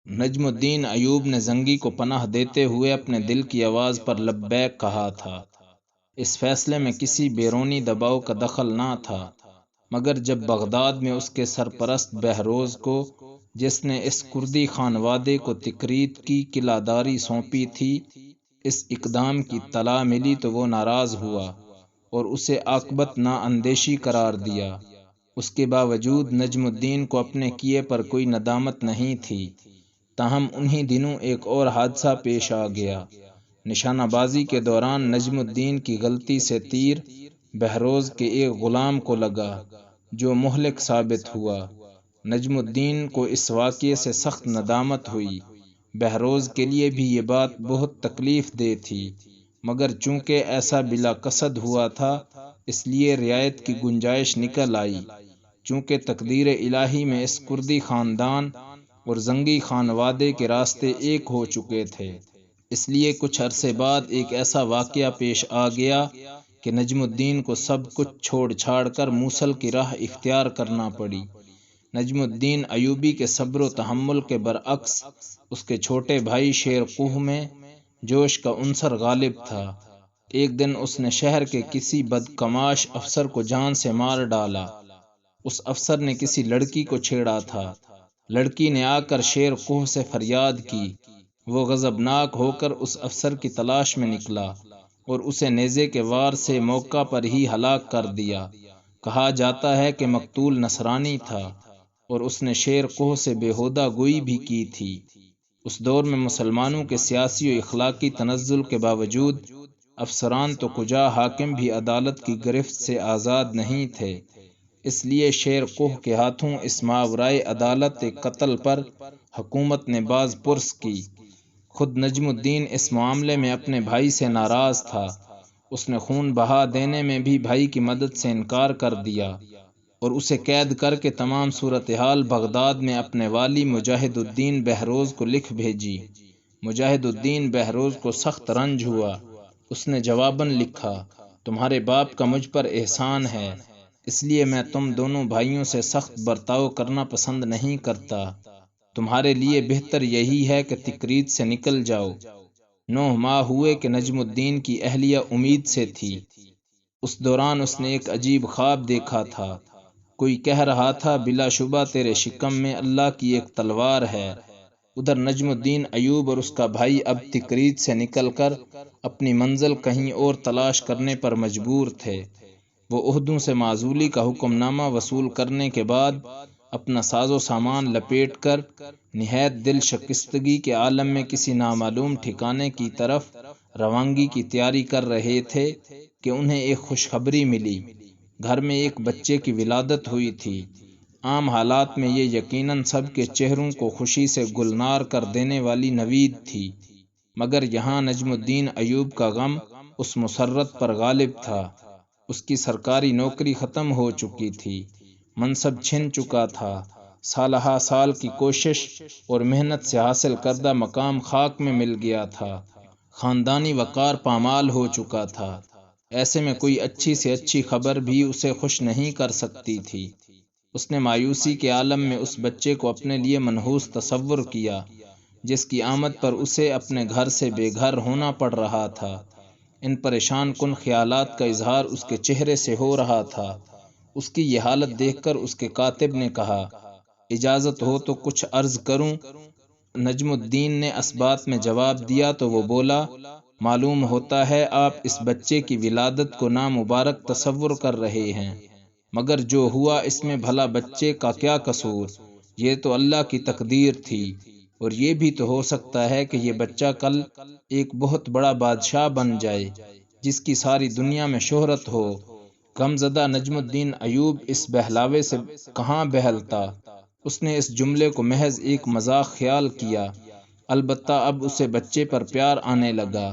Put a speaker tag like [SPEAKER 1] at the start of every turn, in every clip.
[SPEAKER 1] نجم الدین ایوب نے زنگی کو پناہ دیتے ہوئے اپنے دل کی آواز پر لبیک کہا تھا۔ اس فیصلے میں کسی بیرونی دباؤ کا دخل نہ تھا، مگر جب بغداد میں اس کے سرپرست بہروز کو، جس نے اس کردی خانوادے کو تکریت کی قلعہ داری سونپی تھی، اس اقدام کی اطلاع ملی تو وہ ناراض ہوا اور اسے عاقبت نا اندیشی قرار دیا۔ اس کے باوجود نجم الدین کو اپنے کیے پر کوئی ندامت نہیں تھی۔ تاہم انہی دنوں ایک اور حادثہ پیش آ گیا۔ نشانہ بازی کے دوران نجم الدین کی غلطی سے تیر بہروز کے ایک غلام کو لگا، جو مہلک ثابت ہوا۔ نجم الدین کو اس واقعے سے سخت ندامت ہوئی۔ بہروز کے لیے بھی یہ بات بہت تکلیف دہ تھی، مگر چونکہ ایسا بلا قصد ہوا تھا، اس لیے رعایت کی گنجائش نکل آئی۔ چونکہ تقدیر الہی میں اس کردی خاندان اور زنگی خانوادے کے راستے ایک ہو چکے تھے، اس لیے کچھ عرصے بعد ایک ایسا واقعہ پیش آ گیا کہ نجم الدین کو سب کچھ چھوڑ چھاڑ کر موصل کی راہ اختیار کرنا پڑی۔ نجم الدین ایوبی کے صبر و تحمل کے برعکس اس کے چھوٹے بھائی شیر کوہ میں جوش کا عنصر غالب تھا۔ ایک دن اس نے شہر کے کسی بدکماش افسر کو جان سے مار ڈالا۔ اس افسر نے کسی لڑکی کو چھیڑا تھا۔ لڑکی نے آ کر شیر کوہ سے فریاد کی۔ وہ غضبناک ہو کر اس افسر کی تلاش میں نکلا اور اسے نیزے کے وار سے موقع پر ہی ہلاک کر دیا۔ کہا جاتا ہے کہ مقتول نصرانی تھا اور اس نے شیر کوہ سے بےہودہ گوئی بھی کی تھی۔ اس دور میں مسلمانوں کے سیاسی و اخلاقی تنزل کے باوجود افسران تو کجا حاکم بھی عدالت کی گرفت سے آزاد نہیں تھے۔ اس لیے شیر کوہ کے ہاتھوں اس ماورائے عدالت قتل پر حکومت نے باز پرس کی۔ خود نجم الدین اس معاملے میں اپنے بھائی سے ناراض تھا۔ اس نے خون بہا دینے میں بھی بھائی کی مدد سے انکار کر دیا اور اسے قید کر کے تمام صورتحال بغداد میں اپنے والی مجاہد الدین بہروز کو لکھ بھیجی۔ مجاہد الدین بہروز کو سخت رنج ہوا۔ اس نے جواباً لکھا، تمہارے باپ کا مجھ پر احسان ہے، اس لیے میں تم دونوں بھائیوں سے سخت برتاؤ کرنا پسند نہیں کرتا۔ تمہارے لیے بہتر یہی ہے کہ تکریت سے نکل جاؤ۔ 9 ماہ ہوئے کہ نجم الدین کی اہلیہ امید سے تھی۔ اس دوران اس نے ایک عجیب خواب دیکھا تھا۔ کوئی کہہ رہا تھا، بلا شبہ تیرے شکم میں اللہ کی ایک تلوار ہے۔ ادھر نجم الدین ایوب اور اس کا بھائی اب تکریت سے نکل کر اپنی منزل کہیں اور تلاش کرنے پر مجبور تھے۔ وہ عہدوں سے معزولی کا حکم نامہ وصول کرنے کے بعد اپنا ساز و سامان لپیٹ کر نہایت دل شکستگی کے عالم میں کسی نامعلوم ٹھکانے کی طرف روانگی کی تیاری کر رہے تھے کہ انہیں ایک خوشخبری ملی۔ گھر میں ایک بچے کی ولادت ہوئی تھی۔ عام حالات میں یہ یقیناً سب کے چہروں کو خوشی سے گلنار کر دینے والی نوید تھی، مگر یہاں نجم الدین ایوب کا غم اس مسرت پر غالب تھا۔ اس کی سرکاری نوکری ختم ہو چکی تھی، منصب چھن چکا تھا، سالہ سال کی کوشش اور محنت سے حاصل کردہ مقام خاک میں مل گیا تھا، خاندانی وقار پامال ہو چکا تھا۔ ایسے میں کوئی اچھی سے اچھی خبر بھی اسے خوش نہیں کر سکتی تھی۔ اس نے مایوسی کے عالم میں اس بچے کو اپنے لیے منحوس تصور کیا، جس کی آمد پر اسے اپنے گھر سے بے گھر ہونا پڑ رہا تھا۔ ان پریشان کن خیالات کا اظہار اس کے چہرے سے ہو رہا تھا۔ اس کی یہ حالت دیکھ کر اس کے کاتب نے کہا، اجازت ہو تو کچھ عرض کروں؟ نجم الدین نے اس بات میں جواب دیا تو وہ بولا، معلوم ہوتا ہے آپ اس بچے کی ولادت کو نامبارک تصور کر رہے ہیں، مگر جو ہوا اس میں بھلا بچے کا کیا قصور؟ یہ تو اللہ کی تقدیر تھی، اور یہ بھی تو ہو سکتا ہے کہ یہ بچہ کل ایک بہت بڑا بادشاہ بن جائے، جس کی ساری دنیا میں شہرت ہو۔ غمزدہ نجم الدین ایوب اس بہلاوے سے کہاں بہلتا۔ اس نے اس جملے کو محض ایک مذاق خیال کیا۔ البتہ اب اسے بچے پر پیار آنے لگا۔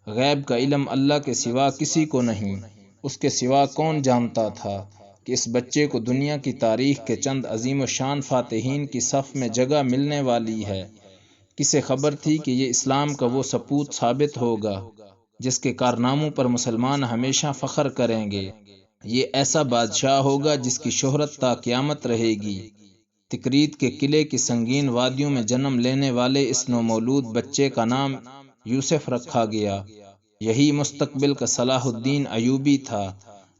[SPEAKER 1] غیب کا علم اللہ کے سوا کسی کو نہیں۔ اس کے سوا کون جانتا تھا کہ اس بچے کو دنیا کی تاریخ کے چند عظیم و شان فاتحین کی صف میں جگہ ملنے والی ہے؟ کسے خبر تھی کہ یہ اسلام کا وہ سپوت ثابت ہوگا جس کے کارناموں پر مسلمان ہمیشہ فخر کریں گے؟ یہ ایسا بادشاہ ہوگا جس کی شہرت تا قیامت رہے گی۔ تکریت کے قلعے کی سنگین وادیوں میں جنم لینے والے اس نومولود بچے کا نام یوسف رکھا گیا۔ یہی مستقبل کا صلاح الدین ایوبی تھا،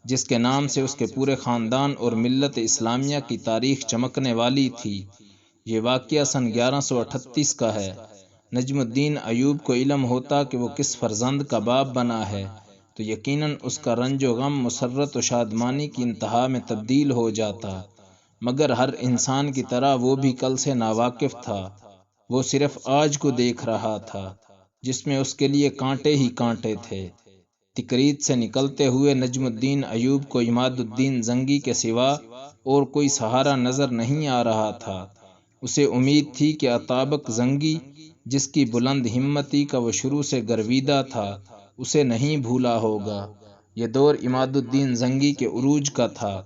[SPEAKER 1] جس کے نام سے اس کے پورے خاندان اور ملت اسلامیہ کی تاریخ چمکنے والی تھی۔ یہ واقعہ سن 1138 کا ہے۔ نجم الدین ایوب کو علم ہوتا کہ وہ کس فرزند کا باپ بنا ہے تو یقیناً اس کا رنج و غم مسرت و شادمانی کی انتہا میں تبدیل ہو جاتا، مگر ہر انسان کی طرح وہ بھی کل سے ناواقف تھا۔ وہ صرف آج کو دیکھ رہا تھا، جس میں اس کے لیے کانٹے ہی کانٹے تھے۔ تکریت سے نکلتے ہوئے نجم الدین ایوب کو عماد الدین زنگی کے سوا اور کوئی سہارا نظر نہیں آ رہا تھا۔ اسے امید تھی کہ اطابق زنگی، جس کی بلند ہمتی کا وہ شروع سے گرویدہ تھا، اسے نہیں بھولا ہوگا۔ یہ دور عماد الدین زنگی کے عروج کا تھا۔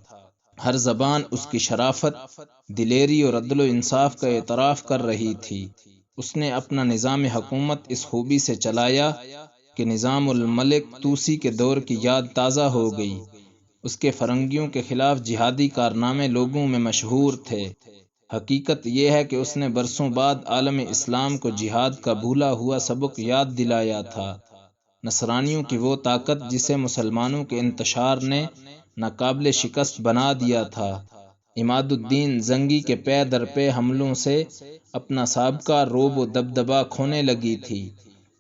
[SPEAKER 1] ہر زبان اس کی شرافت، دلیری اور عدل و انصاف کا اعتراف کر رہی تھی۔ اس نے اپنا نظام حکومت اس خوبی سے چلایا کہ نظام الملک طوسی کے دور کی یاد تازہ ہو گئی۔ اس کے فرنگیوں کے خلاف جہادی کارنامے لوگوں میں مشہور تھے۔ حقیقت یہ ہے کہ اس نے برسوں بعد عالم اسلام کو جہاد کا بھولا ہوا سبق یاد دلایا تھا۔ نصرانیوں کی وہ طاقت جسے مسلمانوں کے انتشار نے ناقابل شکست بنا دیا تھا، عماد الدین زنگی کے پے در پے حملوں سے اپنا سابقہ رعب و دبدبہ کھونے لگی تھی۔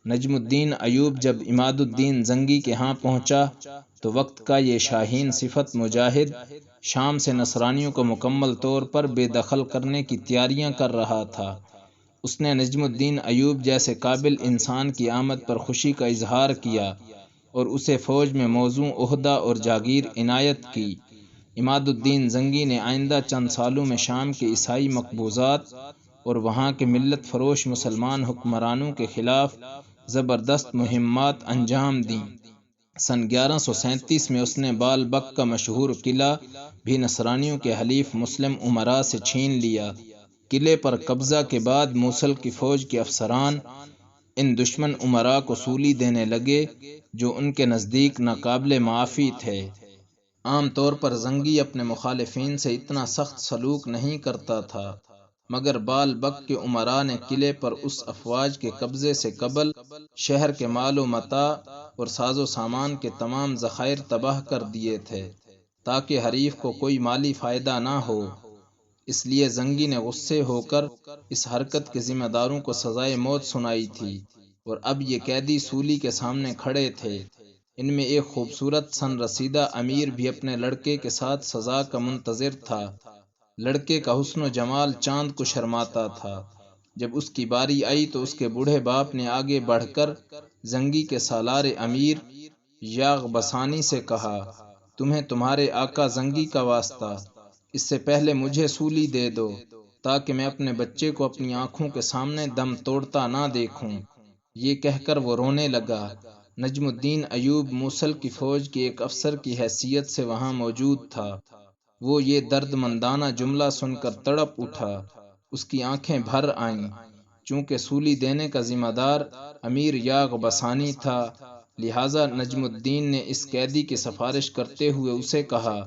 [SPEAKER 1] نجم الدین ایوب جب عماد الدین زنگی کے ہاں پہنچا تو وقت کا یہ شاہین صفت مجاہد شام سے نصرانیوں کو مکمل طور پر بے دخل کرنے کی تیاریاں کر رہا تھا۔ اس نے نجم الدین ایوب جیسے قابل انسان کی آمد پر خوشی کا اظہار کیا اور اسے فوج میں موزوں عہدہ اور جاگیر عنایت کی۔ عماد الدین زنگی نے آئندہ چند سالوں میں شام کے عیسائی مقبوضات اور وہاں کے ملت فروش مسلمان حکمرانوں کے خلاف زبردست مہمات انجام دیں۔ سن 1137 میں اس نے بال بک کا مشہور قلعہ بھی نصرانیوں کے حلیف مسلم امراء سے چھین لیا۔ قلعے پر قبضہ کے بعد موصل کی فوج کے افسران ان دشمن امراء کو سولی دینے لگے جو ان کے نزدیک ناقابل معافی تھے۔ عام طور پر زنگی اپنے مخالفین سے اتنا سخت سلوک نہیں کرتا تھا، مگر بال بک کے امراء نے قلعے پر اس افواج کے قبضے سے قبل شہر کے مال و متاع اور ساز و سامان کے تمام ذخائر تباہ کر دیے تھے تاکہ حریف کو کوئی مالی فائدہ نہ ہو۔ اس لیے زنگی نے غصے ہو کر اس حرکت کے ذمہ داروں کو سزائے موت سنائی تھی اور اب یہ قیدی سولی کے سامنے کھڑے تھے۔ ان میں ایک خوبصورت سن رسیدہ امیر بھی اپنے لڑکے کے ساتھ سزا کا منتظر تھا۔ لڑکے کا حسن و جمال چاند کو شرماتا تھا۔ جب اس کی باری آئی تو اس کے بوڑھے باپ نے آگے بڑھ کر زنگی کے سالار امیر یاغ بسانی سے کہا، تمہیں تمہارے آقا زنگی کا واسطہ، اس سے پہلے مجھے سولی دے دو تاکہ میں اپنے بچے کو اپنی آنکھوں کے سامنے دم توڑتا نہ دیکھوں۔ یہ کہہ کر وہ رونے لگا۔ نجم الدین ایوب موصل کی فوج کے ایک افسر کی حیثیت سے وہاں موجود تھا۔ وہ یہ درد مندانہ جملہ سن کر تڑپ اٹھا۔ اس کی آنکھیں بھر آئیں۔ چونکہ سولی دینے کا ذمہ دار امیر یاغ بسانی تھا، لہٰذا نجم الدین نے اس قیدی کی سفارش کرتے ہوئے اسے کہا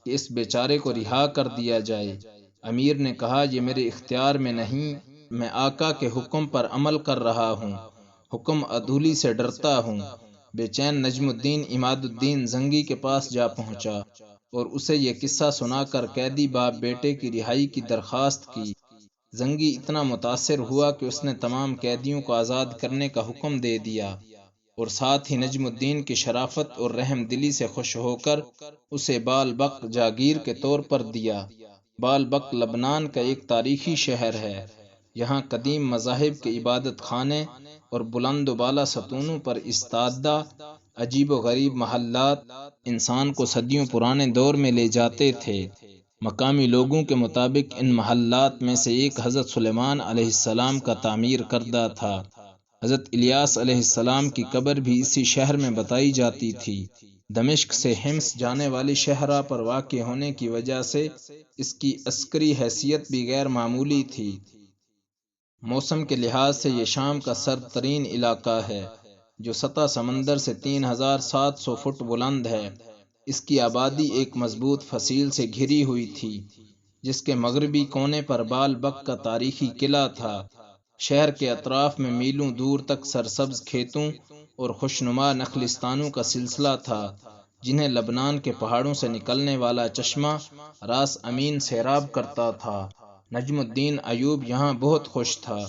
[SPEAKER 1] کہ اس بیچارے کو رہا کر دیا جائے۔ امیر نے کہا، یہ میرے اختیار میں نہیں، میں آقا کے حکم پر عمل کر رہا ہوں، حکم عدولی سے ڈرتا ہوں۔ بے چین نجم الدین عماد الدین زنگی کے پاس جا پہنچا اور اسے یہ قصہ سنا کر قیدی باپ بیٹے کی رہائی کی درخواست کی۔ زنگی اتنا متاثر ہوا کہ اس نے تمام قیدیوں کو آزاد کرنے کا حکم دے دیا اور ساتھ ہی نجم الدین کی شرافت اور رحم دلی سے خوش ہو کر اسے بال بک جاگیر کے طور پر دیا۔ بال بک لبنان کا ایک تاریخی شہر ہے۔ یہاں قدیم مذاہب کے عبادت خانے اور بلند و بالا ستونوں پر استادہ عجیب و غریب محلات انسان کو صدیوں پرانے دور میں لے جاتے تھے۔ مقامی لوگوں کے مطابق ان محلات میں سے ایک حضرت سلیمان علیہ السلام کا تعمیر کردہ تھا۔ حضرت الیاس علیہ السلام کی قبر بھی اسی شہر میں بتائی جاتی تھی۔ دمشق سے حمص جانے والی شاہراہ پر واقع ہونے کی وجہ سے اس کی عسکری حیثیت بھی غیر معمولی تھی۔ موسم کے لحاظ سے یہ شام کا سرد ترین علاقہ ہے، جو سطح سمندر سے 3700 فٹ بلند ہے۔ اس کی آبادی ایک مضبوط فصیل سے گھری ہوئی تھی۔ جس کے مغربی کونے پر بال بک کا تاریخی قلعہ تھا۔ شہر کے اطراف میں میلوں دور تک سرسبز کھیتوں اور خوشنما نخلستانوں کا سلسلہ تھا، جنہیں لبنان کے پہاڑوں سے نکلنے والا چشمہ راس امین سیراب کرتا تھا۔ نجم الدین ایوب یہاں بہت خوش تھا۔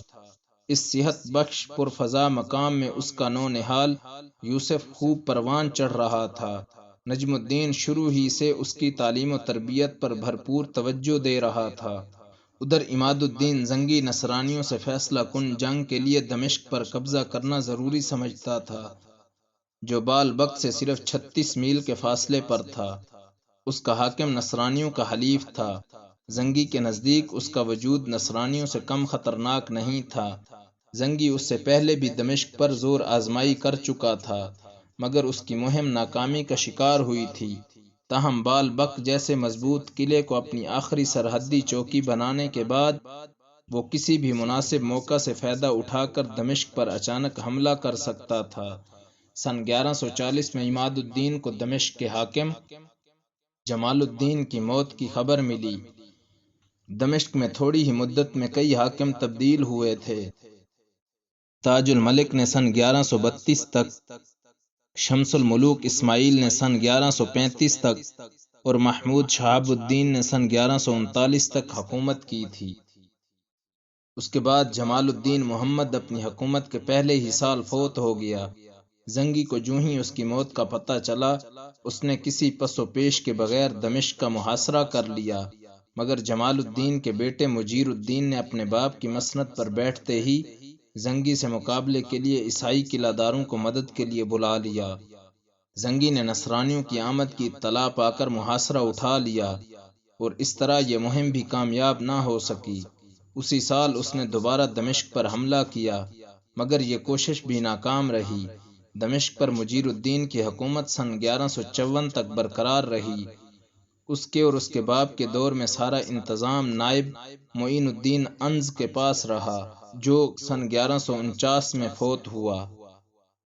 [SPEAKER 1] اس صحت بخش پرفضا مقام میں اس کا نونہال یوسف خوب پروان چڑھ رہا تھا۔ نجم الدین شروع ہی سے اس کی تعلیم و تربیت پر بھرپور توجہ دے رہا تھا۔ ادھر عماد الدین زنگی نصرانیوں سے فیصلہ کن جنگ کے لیے دمشق پر قبضہ کرنا ضروری سمجھتا تھا، جو بال بک سے صرف 36 میل کے فاصلے پر تھا۔ اس کا حاکم نصرانیوں کا حلیف تھا۔ زنگی کے نزدیک اس کا وجود نصرانیوں سے کم خطرناک نہیں تھا۔ زنگی اس سے پہلے بھی دمشق پر زور آزمائی کر چکا تھا، مگر اس کی مہم ناکامی کا شکار ہوئی تھی۔ تاہم بال بک جیسے مضبوط قلعے کو اپنی آخری سرحدی چوکی بنانے کے بعد وہ کسی بھی مناسب موقع سے فائدہ اٹھا کر دمشق پر اچانک حملہ کر سکتا تھا۔ سن 1140 میں عماد الدین کو دمشق کے حاکم جمال الدین کی موت کی خبر ملی۔ دمشق میں تھوڑی ہی مدت میں کئی حاکم تبدیل ہوئے تھے۔ تاج الملک نے سن 1132 تک، شمس الملوک اسماعیل نے سن 1135 تک اور محمود شہاب الدین نے سن 1139 تک حکومت کی تھی۔ اس کے بعد جمال الدین محمد اپنی حکومت کے پہلے ہی سال فوت ہو گیا۔ زنگی کو جوں ہی اس کی موت کا پتہ چلا، اس نے کسی پس و پیش کے بغیر دمشق کا محاصرہ کر لیا، مگر جمال الدین کے بیٹے مجیر الدین نے اپنے باپ کی مسند پر بیٹھتے ہی زنگی سے مقابلے کے لیے عیسائی قلعہ داروں کو مدد کے لیے بلا لیا۔ زنگی نے نصرانیوں کی آمد کی اطلاع پا کر محاصرہ اٹھا لیا اور اس طرح یہ مہم بھی کامیاب نہ ہو سکی۔ اسی سال اس نے دوبارہ دمشق پر حملہ کیا، مگر یہ کوشش بھی ناکام رہی۔ دمشق پر مجیر الدین کی حکومت سن 1154 تک برقرار رہی۔ اس کے اور اس کے باپ کے دور میں سارا انتظام نائب معین الدین انز کے پاس رہا، جو سن 1149 میں فوت ہوا۔